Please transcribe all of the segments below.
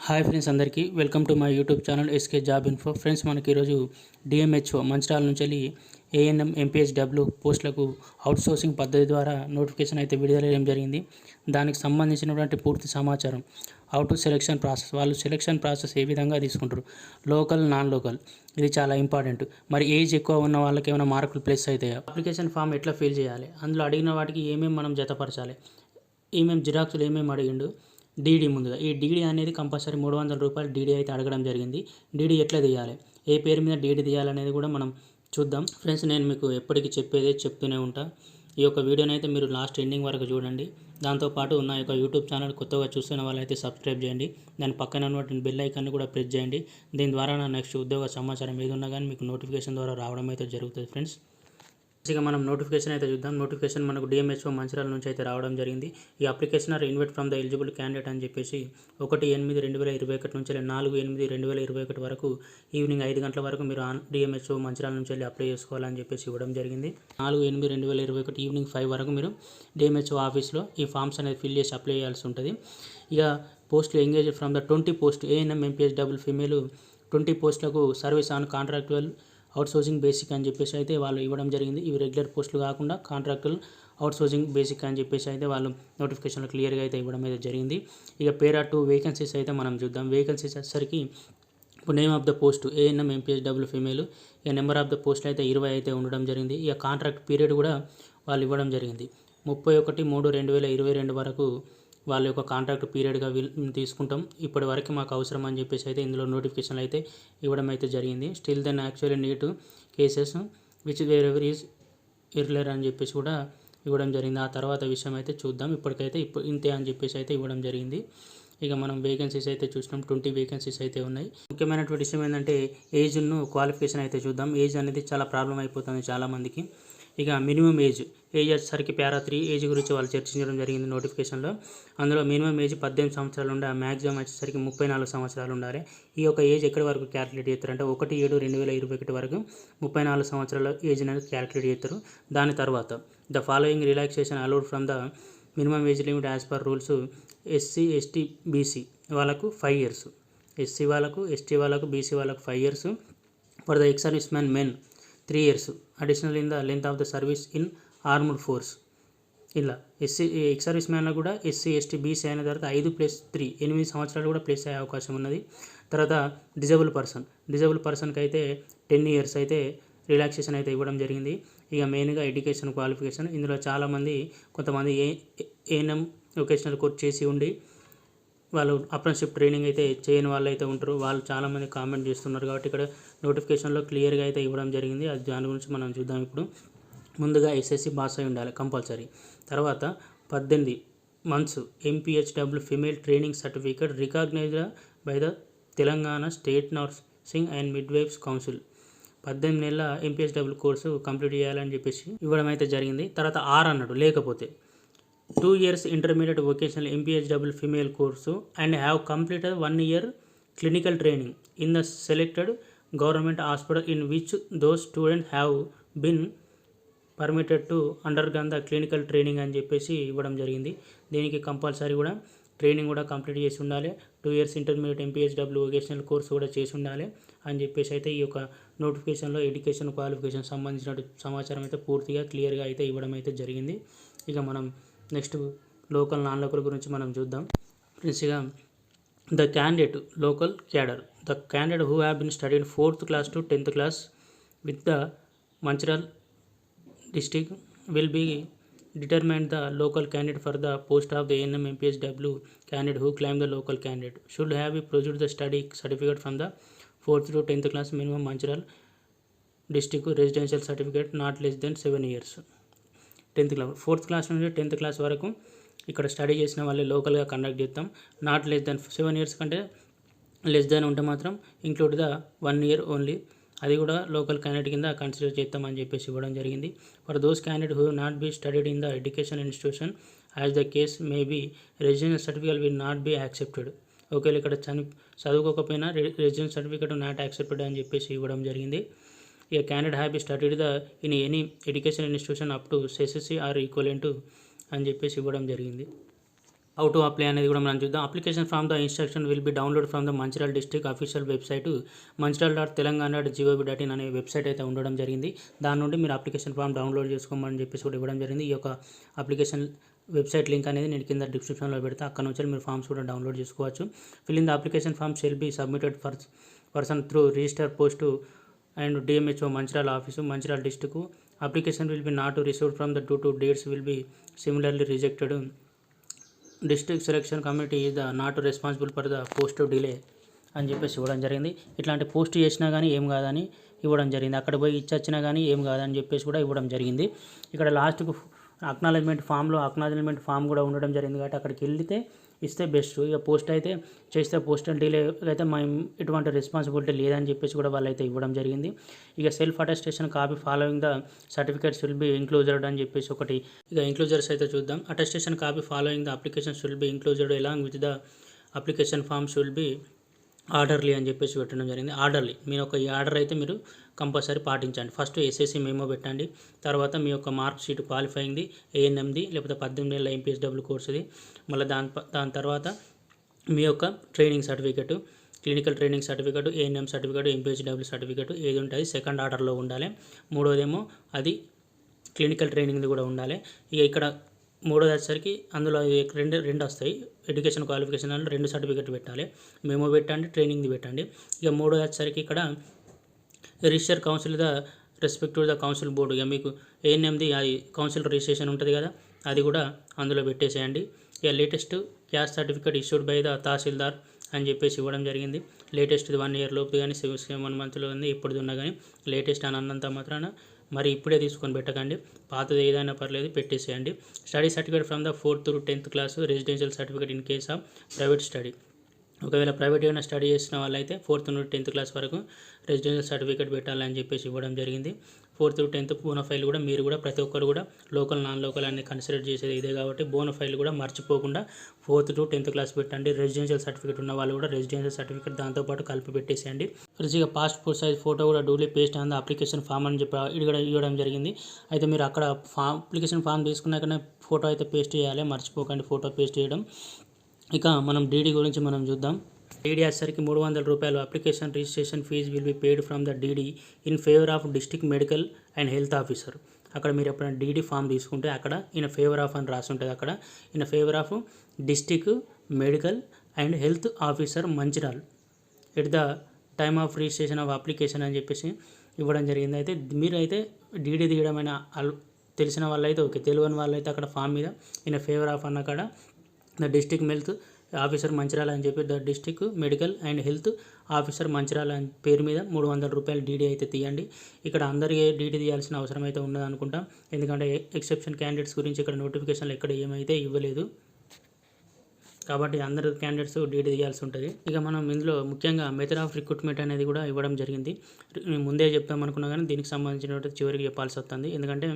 Hi friends, అందరికీ welcome to my YouTube channel SK job info. Friends, మనకి ఈరోజు DMHO Mancherial నుంచి వెళ్ళి ఏఎన్ఎం ఎంపీహెచ్డబ్ల్యూ పోస్టులకు అవుట్సోర్సింగ్ పద్ధతి ద్వారా నోటిఫికేషన్ అయితే విడుదల చేయడం జరిగింది. దానికి సంబంధించినటువంటి పూర్తి సమాచారం, అవుట్ సెలెక్షన్ ప్రాసెస్, వాళ్ళు సెలెక్షన్ ప్రాసెస్ ఏ విధంగా తీసుకుంటారు, లోకల్ నాన్ లోకల్, ఇది చాలా ఇంపార్టెంట్. మరి ఏజ్ ఎక్కువ ఉన్న వాళ్ళకి ఏమైనా మార్కులు ప్లస్ అవుతాయా, అప్లికేషన్ ఫామ్ ఎట్లా ఫిల్ చేయాలి, అందులో అడిగిన వాటికి ఏమేమి మనం జతపరచాలి, ఏమేమి జిరాక్సులు ఏమేమి అడిగిండు, డీడీ ముందుగా ఈ డీడీ అనేది కంపల్సరీ 300 రూపాయలు డీడీ అయితే అడగడం జరిగింది. డీడీ ఎట్లా తీయాలి, ఏ పేరు మీద డీడీ తీయాలనేది కూడా మనం చూద్దాం. ఫ్రెండ్స్, నేను మీకు ఎప్పటికీ చెప్పేదే చెప్తూనే ఉంటా. ఈ యొక్క వీడియోని అయితే మీరు లాస్ట్ ఎండింగ్ వరకు చూడండి. దాంతోపాటు నా యొక్క యూట్యూబ్ ఛానల్ కొత్తగా చూస్తున్న వాళ్ళైతే సబ్స్క్రైబ్ చేయండి. దాని పక్కన ఉన్నటువంటి బెల్ ఐకాన్ని కూడా ప్రెస్ చేయండి. దీని ద్వారా నా నెక్స్ట్ ఉద్యోగ సమాచారం ఏది ఉన్నా కానీ మీకు నోటిఫికేషన్ ద్వారా రావడం అయితే జరుగుతుంది. ఫ్రెండ్స్, ఇక మనం నోటిఫికేషన్ అయితే చూద్దాం. నోటిఫికేషన్ మనకు డిఎంహెచ్ఓ మంచిర్యాల నుంచి అయితే రావడం జరిగింది. ఈ application are invite from the eligible candidate అని చెప్పేసి 1/8/2021 నుంచి 4/8/2021 వరకు ఈవినింగ్ 5 గంటల వరకు మీరు డిఎంహెచ్ఓ మంచిర్యాల నుంచి వెళ్ళి అప్లై చేసుకోవాలని చెప్పేసి ఇవ్వడం జరిగింది. 4/8/2021 ఈవినింగ్ 5 వరకు మీరు డిఎంహెచ్ఓ ఆఫీస్లో ఈ ఫామ్స్ అనేది ఫిల్ చేసి అప్లై చేయాల్సి ఉంటుంది. ఇక పోస్టులు engage from the 20 post ANM MPHW female 20 పోస్టులకు service on contractual outsourcing basic అని చెప్పేసి అయితే వాళ్ళు ఇవ్వడం జరిగింది. ఇవి రెగ్యులర్ పోస్టులు కాకుండా కాంట్రాక్టువల్ అవుట్సోర్సింగ్ బేసిక్ అని చెప్పేసి అయితే వాళ్ళు నోటిఫికేషన్లో క్లియర్గా అయితే ఇవ్వడం అయితే జరిగింది. ఇక పేరా 2 వేకెన్సీస్ అయితే మనం చూద్దాం. వేకెన్సీస్ వచ్చేసరికి ఇప్పుడు name of the post ANM MPHW female, ఇక నెంబర్ ఆఫ్ ద పోస్ట్ అయితే 20 అయితే ఉండడం జరిగింది. ఇక కాంట్రాక్ట్ పీరియడ్ కూడా వాళ్ళు ఇవ్వడం జరిగింది. 31/3/2022 వరకు వాళ్ళ యొక్క కాంట్రాక్ట్ పీరియడ్గా తీసుకుంటాం, ఇప్పటి వరకు మాకు అవసరం అని చెప్పేసి అయితే ఇందులో నోటిఫికేషన్లు అయితే ఇవ్వడం అయితే జరిగింది. Still then actually NEET cases which wherever is earlier అని చెప్పేసి కూడా ఇవ్వడం జరిగింది. ఆ తర్వాత విషయం అయితే చూద్దాం. ఇప్పటికైతే ఇంతే అని చెప్పేసి అయితే ఇవ్వడం జరిగింది. ఇక మనం వేకెన్సీస్ అయితే చూసినాం, 20 వేకెన్సీస్ అయితే ఉన్నాయి. ముఖ్యమైనటువంటి విషయం ఏంటంటే ఏజ్ను క్వాలిఫికేషన్ అయితే చూద్దాం. ఏజ్ అనేది చాలా ప్రాబ్లం అయిపోతుంది చాలామందికి. ఇక మినిమం ఏజ్ వచ్చేసరికి పారా 3 ఏజ్ గురించి వాళ్ళు చర్చించడం జరిగింది నోటిఫికేషన్లో. అందులో మినిమం ఏజ్ 18 సంవత్సరాలు ఉండాలి, మ్యాక్సిమం వచ్చేసరికి 34 సంవత్సరాలు ఉండాలి. ఈ యొక్క ఏజ్ ఎక్కడి వరకు క్యాలిక్యులేట్ చేస్తారంటే 1/7/2021 వరకు 34 సంవత్సరాల ఏజ్ అనేది క్యాలిక్యులేట్ చేస్తారు. దాని తర్వాత the following relaxation allowed from the minimum age limit as per rules SC ST BC వాళ్ళకు 5 years, ఎస్సీ వాళ్ళకు, ఎస్టీ వాళ్ళకు, బీసీ వాళ్ళకు 5 years, for the ex service man men 3 years additional in the length of the service in armed force. ఇలా ex service మ్యాన్లో కూడా SC ST BC అయిన తర్వాత 5+3 8 సంవత్సరాలు కూడా ప్లేస్ అయ్యే అవకాశం ఉన్నది. తర్వాత డిజేబుల్ పర్సన్కి అయితే 10 years అయితే రిలాక్సేషన్ అయితే ఇవ్వడం జరిగింది. ఇక మెయిన్గా ఎడ్యుకేషన్ క్వాలిఫికేషన్, ఇందులో చాలామంది కొంతమంది ఏఎన్ఎం వొకేషనల్ కోర్స్ చేసి ఉండి వాళ్ళు అప్రెంటిస్‌షిప్ ట్రైనింగ్ అయితే చేయని వాళ్ళు అయితే ఉంటారు. వాళ్ళు చాలామంది కామెంట్ చేస్తున్నారు కాబట్టి ఇక్కడ నోటిఫికేషన్లో క్లియర్గా అయితే ఇవ్వడం జరిగింది. అది దాని గురించి మనం చూద్దాం. ఇప్పుడు ముందుగా ఎస్ఎస్సి పాస్ అయి ఉండాలి కంపల్సరీ. తర్వాత 18 months MPHW female training certificate recognised by the Telangana state nursing and midwifes council. 18 నెలల ఎంపీహెచ్డబ్ల్యూ కోర్సు కంప్లీట్ చేయాలని చెప్పేసి ఇవ్వడం అయితే జరిగింది. తర్వాత అన్నాడు, లేకపోతే 2 years intermediate vocational MPHW female course and have completed 1 year clinical training in the selected government hospital in which those students have been permitted to undergone the clinical training అని చెప్పేసి ఇవ్వడం జరిగింది. దీనికి కంపల్సరీ కూడా ట్రైనింగ్ కూడా complete చేసి ఉండాలి. 2 years intermediate MPHW vocational course కూడా చేసి ఉండాలి అని చెప్పేసి అయితే ఈ యొక్క నోటిఫికేషన్లో ఎడ్యుకేషన్ క్వాలిఫికేషన్ సంబంధించిన సమాచారం అయితే పూర్తిగా క్లియర్గా అయితే ఇవ్వడం అయితే జరిగింది. ఇక మనం నెక్స్ట్ లోకల్ నాన్ లోకల్ గురించి మనం చూద్దాం. ఫ్రెండ్స్గా the candidate local cadre, the candidate who have been studied 4th class to 10th class with the Mancherial district will be determined the local candidate for the post of the ANM MPHW candidate who claim the local candidate should have produced the study certificate from the 4th to 10th class minimum Manchiral district residential certificate not less than 7 years. 10th class 4th class నుండి 10th class వరకు ఇక్కడ study చేసిన వాళ్ళే లోకల్గా conduct చేస్తాం. Not less than 7 years కంటే less than ఉంటే మాత్రం ఇంక్లూడ్ ద 1 year ఓన్లీ, అది కూడా లోకల్ క్యాండిడేట్ కింద కన్సిడర్ చేస్తామని చెప్పేసి ఇవ్వడం జరిగింది. For those candidate who not be studied in the education institution as the case may be residence certificate will not be accepted. ఒకవేళ ఇక్కడ చదువుకోకపోయినా రెసిడెన్స్ సర్టిఫికేట్ నాట్ యాక్సెప్టెడ్ అని చెప్పేసి ఇవ్వడం జరిగింది. ఇక candidate have be studied the in any education institution up to SSC or equivalent అని చెప్పేసి ఇవ్వడం జరిగింది. హౌ టు అప్లై అనేది కూడా మనం చూద్దాం. Application from the instruction will be download from the Mancherial district official website manchiral.telangana.gov.in అనే వెబ్సైట్ అయితే ఉండడం జరిగింది. దాని నుండి మీరు అప్లికేషన్ ఫామ్ డౌన్లోడ్ చేసుకోమని చెప్పేసి కూడా ఇవ్వడం జరిగింది. ఈ యొక్క అప్లికేషన్ వెబ్సైట్ లింక్ అనేది నేను కింద డిస్క్రిప్షన్లో పెడతా, అక్కడ నుంచి మీరు ఫామ్స్ కూడా డౌన్లోడ్ చేసుకోవచ్చు. Fill in the application form shall be submitted for person through register post and DMHO Mancherial office Mancherial district. Application will be not received from the 2 dates will be similarly rejected. District selection committee is the not responsible for the post delay అని చెప్పేసి ఇవ్వడం జరిగింది. ఇట్లాంటి post చేసినా కానీ ఏం కాదని ఇవ్వడం జరిగింది. అక్కడ పోయి ఇచ్చొచ్చినా కానీ ఏం కాదని చెప్పేసి కూడా ఇవ్వడం జరిగింది. ఇక్కడ లాస్ట్కు అక్నాలజ్మెంట్ ఫామ్ కూడా ఉండడం జరిగింది కాబట్టి అక్కడికి వెళ్తే ఇస్తే బెస్ట్. ఇక పోస్ట్ అయితే చేస్తే పోస్టల్ డిలే అయితే మేము ఎటువంటి రెస్పాన్సిబిలిటీ లేదని చెప్పేసి కూడా వాళ్ళైతే ఇవ్వడం జరిగింది. ఇక self attestation copy following the certificates will be included అని చెప్పేసి ఒకటి. ఇక ఇంక్లూజర్స్ అయితే చూద్దాం. Attestation copy following the applications will be included along with the application forms will be orderly అని చెప్పేసి పెట్టడం జరిగింది. ఆర్డర్లీ మీరు ఒక ఈ ఆర్డర్ అయితే మీరు కంపల్సరీ పాటించండి. ఫస్ట్ SSC మెమో పెట్టండి, తర్వాత మీ యొక్క మార్క్ షీట్ క్వాలిఫైయింగ్ది ANMది లేకపోతే 18 ఏళ్ళ MPSW కోర్సుది, మళ్ళీ దాని తర్వాత మీ యొక్క training certificate, clinical training certificate, ANM certificate, MPSW certificate ఏది ఉంటుంది సెకండ్ ఆర్డర్లో ఉండాలి. మూడోదేమో అది క్లినికల్ ట్రైనింగ్ది కూడా ఉండాలి. ఇక ఇక్కడ మూడోది వచ్చేసరికి అందులో రెండు వస్తాయి. ఎడ్యుకేషన్ క్వాలిఫికేషన్ అని 2 సర్టిఫికెట్ పెట్టాలి, మెమో పెట్టండి, ట్రైనింగ్ది పెట్టండి. ఇక మూడోది వచ్చేసరికి ఇక్కడ register council the respective the council board, ఇక మీకు ANMది అది కౌన్సిల్ రిజిస్ట్రేషన్ ఉంటుంది కదా, అది కూడా అందులో పెట్టేసేయండి. ఇక latest caste certificate issued by the tahsildar అని చెప్పేసి ఇవ్వడం జరిగింది. లేటెస్ట్ 1 year లోపు కానీ 7 months ఉంది, ఇప్పుడుది ఉన్నా కానీ లేటెస్ట్ అని అన్నంత మాత్రాన మరి ఇప్పుడే తీసుకొని పెట్టకండి, పాతది ఏదైనా పర్లేదు పెట్టేసేయండి. Study certificate from the 4th to 10th class, residential certificate in case of private study. ఒకవేళ ప్రైవేట్ ఏమైనా స్టడీ చేసిన వాళ్ళైతే 4th నుండి 10th క్లాస్ వరకు రెసిడెన్షియల్ సర్టిఫికేట్ పెట్టాలని చెప్పేసి ఇవ్వడం జరిగింది. 4th to 10th బోనఫైల్ కూడా మీరు కూడా ప్రతి ఒక్కరు కూడా లోకల్ నాన్ లోకల్ అన్ని కన్సిడర్ చేసేది ఇదే కాబట్టి బోనఫైల్ కూడా మర్చిపోకుండా 4th to 10th క్లాస్ పెట్టండి. రెసిడెన్షియల్ సర్టిఫికేట్ ఉన్న వాళ్ళు కూడా రెసిడెన్షియల్ సర్టిఫికేట్ దాంతోపాటు కలిపి పెట్టేసేయండి. ఫ్రెండ్స్గా పాస్పోర్ట్ సైజ్ ఫోటో కూడా duly paste on the application form అని చెప్పి ఇవ్వడం జరిగింది. అయితే మీరు అక్కడ అప్లికేషన్ ఫామ్ తీసుకున్నాకనే ఫోటో అయితే పేస్ట్ చేయాలి, మర్చిపోకండి ఫోటో పేస్ట్ చేయడం. ఇక మనం DD గురించి మనం చూద్దాం. DD వచ్చేసరికి 300 రూపాయలు. Application registration fee will be paid from the DD in favour of district medical and health officer. అక్కడ మీరు ఎప్పుడైనా DD ఫామ్ తీసుకుంటే అక్కడ ఇన్ ఫేవర్ ఆఫ్ అని రాసి ఉంటుంది. అక్కడ in favour of district medical and health officer Mancherial at the time of registration of application అని చెప్పేసి ఇవ్వడం జరిగింది. అయితే మీరైతే DD తీయడమైన తెలిసిన వాళ్ళైతే ఓకే, తెలియని వాళ్ళైతే అక్కడ ఫామ్ మీద ఇన్ ఫేవర్ ఆఫ్ అన్న కాడ the district health officer Mancherial అని చెప్పి the district medical and health officer Mancherial అని పేరు మీద 300 రూపాయలు DD అయితే తీయండి. ఇక్కడ అందరికీ DD తీయాల్సిన అవసరం అయితే ఉన్నది అనుకుంటాం, ఎందుకంటే ఎక్సెప్షన్ క్యాండిడేట్స్ గురించి ఇక్కడ నోటిఫికేషన్లు ఎక్కడ ఏమైతే ఇవ్వలేదు కాబట్టి అందరు క్యాండిడేట్స్ DD తీయాల్సి ఉంటుంది. ఇక మనం ఇందులో ముఖ్యంగా మెథడ్ ఆఫ్ రిక్రూట్మెంట్ అనేది కూడా ఇవ్వడం జరిగింది. ముందే చెప్తామనుకున్నా కానీ దీనికి సంబంధించిన చివరికి చెప్పాల్సి వస్తుంది, ఎందుకంటే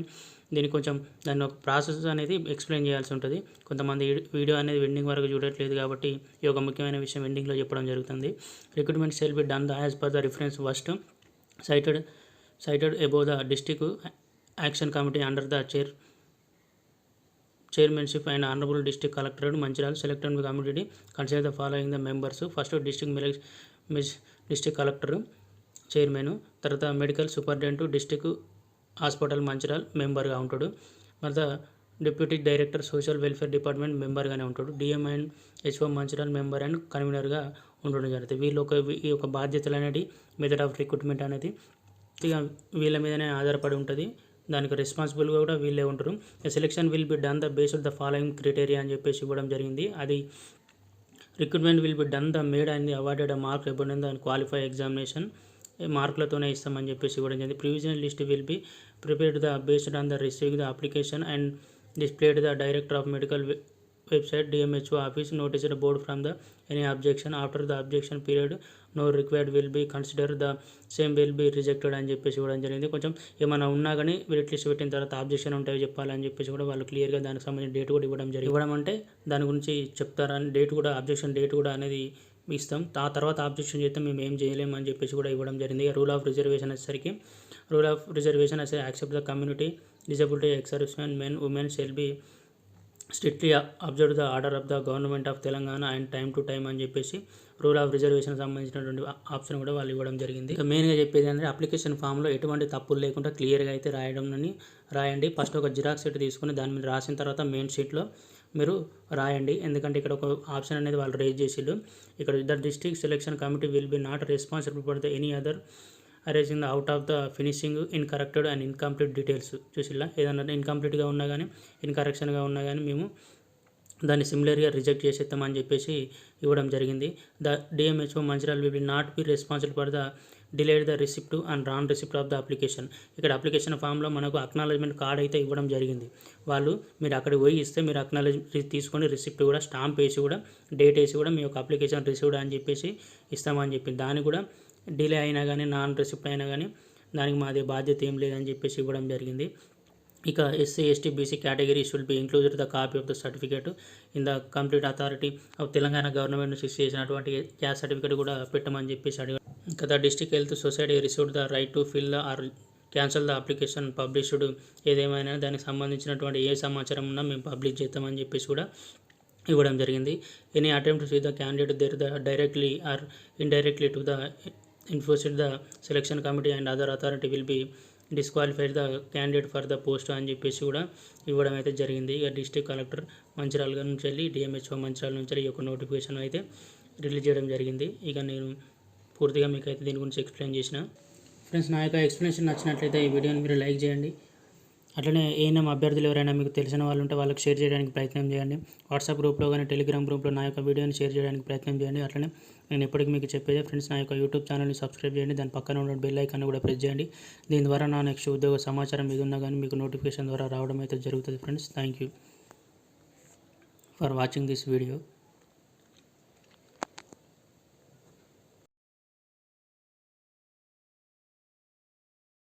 దీనికి కొంచెం దాని ఒక ప్రాసెస్ అనేది ఎక్స్ప్లెయిన్ చేయాల్సి ఉంటుంది. కొంతమంది వీడియో అనేది ఎండింగ్ వరకు చూడట్లేదు కాబట్టి ఈ ఒక ముఖ్యమైన విషయం ఎండింగ్లో చెప్పడం జరుగుతుంది. Recruitment shall be done as per the reference first cited above the district action committee under the chairmanship and honorable district collector Manchiral selected committee consider the following the members. First district collector chairman, తర్వాత medical superintendent district hospital Mancherial మెంబర్గా ఉంటాడు, తర్వాత deputy director social welfare department మెంబర్గానే ఉంటాడు, DM and HO Mancherial member and కన్వీనర్గా ఉండడం జరుగుతుంది. ఈ యొక్క బాధ్యతలు అనేది మెథడ్ ఆఫ్ రిక్రూట్మెంట్ అనేది ఇక వీళ్ళ మీదనే ఆధారపడి ఉంటుంది, దానికి రెస్పాన్సిబుల్గా కూడా వీళ్ళే ఉంటారు. Selection will be done the based the following criteria అని చెప్పేసి ఇవ్వడం జరిగింది. అది recruitment will be done the made and the awarded mark abound the qualify examination మార్కులతోనే ఇస్తామని చెప్పేసి ఇవ్వడం జరిగింది. Provisional list will be prepared the based on the receiving the application and displayed the director of medical website DMHO office noticed board from the any objection after the objection period no required will be considered the same will be rejected అని చెప్పేసి ఇవ్వడం జరిగింది. కొంచెం ఏమైనా ఉన్నా కానీ merit list పెట్టిన తర్వాత ఆబ్జెక్షన్ ఉంటాయో చెప్పాలని చెప్పేసి కూడా వాళ్ళు క్లియర్గా దానికి సంబంధించిన డేట్ కూడా ఇవ్వడం జరిగింది. ఇవ్వడం అంటే దాని గురించి చెప్తారని డేట్ కూడా ఆబ్జెక్షన్ డేట్ కూడా అనేది ఇస్తాం, ఆ తర్వాత ఆబ్జెక్షన్ చేస్తే మేము ఏం చేయలేము అని చెప్పేసి కూడా ఇవ్వడం జరిగింది. రూల్ ఆఫ్ రిజర్వేషన్ వచ్చేసరికి rule of reservation accept the community disability ex service men women shall be strictly observe the order of the government of Telangana and time to time అని చెప్పేసి రూల్ ఆఫ్ రిజర్వేషన్ సంబంధించినటువంటి option కూడా వాళ్ళు ఇవ్వడం జరిగింది. ఇక మెయిన్గా చెప్పేది అంటే అప్లికేషన్ ఫామ్లో ఎటువంటి తప్పులు లేకుండా క్లియర్గా అయితే రాయండి. ఫస్ట్ ఒక జిరాక్స్ షీట్ తీసుకుని దాని మీద రాసిన తర్వాత మెయిన్ షీట్లో మీరు రాయండి. ఎందుకంటే ఇక్కడ ఒక ఆప్షన్ అనేది వాళ్ళు రేజ్ చేసిళ్ళు. ఇక్కడ the district selection committee will be not responsible for the any other arranging out of the finishing incorrected and incomplete details. చూసిల్లా, ఏదన్నా ఇన్కంప్లీట్గా ఉన్నా కానీ ఇన్కరెక్షన్గా ఉన్నా కానీ మేము దాన్ని సిమిలర్గా రిజెక్ట్ చేసేస్తామని చెప్పేసి ఇవ్వడం జరిగింది. The DMHO Mancherial will be not be responsible for the delayed the receipt and non receipt of the application. ఇక్కడ అప్లికేషన్ ఫామ్లో మనకు అక్నాలజ్మెంట్ కార్డ్ అయితే ఇవ్వడం జరిగింది. వాళ్ళు మీరు అక్కడికి పోయి ఇస్తే మీరు అక్నాలజ్ తీసుకొని రిసిప్ట్ కూడా స్టాంప్ వేసి కూడా డేట్ వేసి కూడా మీ యొక్క అప్లికేషన్ రిసీవ్డ్ అని చెప్పేసి ఇస్తామని చెప్పింది. దాన్ని కూడా డిలే అయినా కానీ నాన్ రిసిప్ట్ అయినా కానీ దానికి మాది బాధ్యత ఏం లేదని చెప్పేసి ఇవ్వడం జరిగింది. ఇక SC ST BC category should be included the copy of the certificate in the complete authority of Telangana government issue చేసినటువంటి క్యాస్ట్ సర్టిఫికేట్ కూడా పెట్టమని చెప్పేసి అడిగారు. ఇక the district health society received the right to fill the are cancel the application published. ఏదేమైనా దానికి సంబంధించినటువంటి ఏ సమాచారం ఉన్నా మేము పబ్లిష్ చేస్తామని చెప్పేసి కూడా ఇవ్వడం జరిగింది. Any attempt to the candidate their the directly or indirectly to the enforced the selection committee and other authority will be disqualified the candidate for the post అని చెప్పేసి కూడా ఇవ్వడం అయితే జరిగింది. ఇక డిస్ట్రిక్ట్ కలెక్టర్ మంచిర్యాల నుంచి వెళ్ళి డిఎంహెచ్ఓ మంచిర్యాల నుంచి వెళ్ళి ఈ యొక్క నోటిఫికేషన్ అయితే రిలీజ్ చేయడం జరిగింది. ఇక నేను పూర్తిగా మీకు అయితే దీని గురించి ఎక్స్ప్లెయిన్ చేసిన. ఫ్రెండ్స్, నా యొక్క ఎక్స్ప్లెనేషన్ నచ్చినట్లయితే ఈ వీడియోని మీరు లైక్ చేయండి. అట్లనే ఏఎన్ఎం అభ్యర్థులు ఎవరైనా మీకు తెలిసిన వాళ్ళు ఉంటే వాళ్ళకి షేర్ చేయడానికి ప్రయత్నం చేయండి. వాట్సాప్ గ్రూప్లో కానీ టెలిగ్రామ్ గ్రూప్లో నా యొక్క వీడియోని షేర్ చేయడానికి ప్రయత్నం చేయండి. అట్లనే నేను ఎప్పటికీ మీకు చెప్పేది ఫ్రెండ్స్, నా యొక్క యూట్యూబ్ ఛానల్ని సబ్స్క్రైబ్ చేయండి. దాని పక్కన ఉన్న బెల్ ఐకాన్ కూడా ప్రెస్ చేయండి. దీని ద్వారా నా నెక్స్ట్ ఉద్యోగ సమాచారం మీద ఉన్నా కానీ మీకు నోటిఫికేషన్ ద్వారా రావడం అయితే జరుగుతుంది. Friends, thank you for watching this video.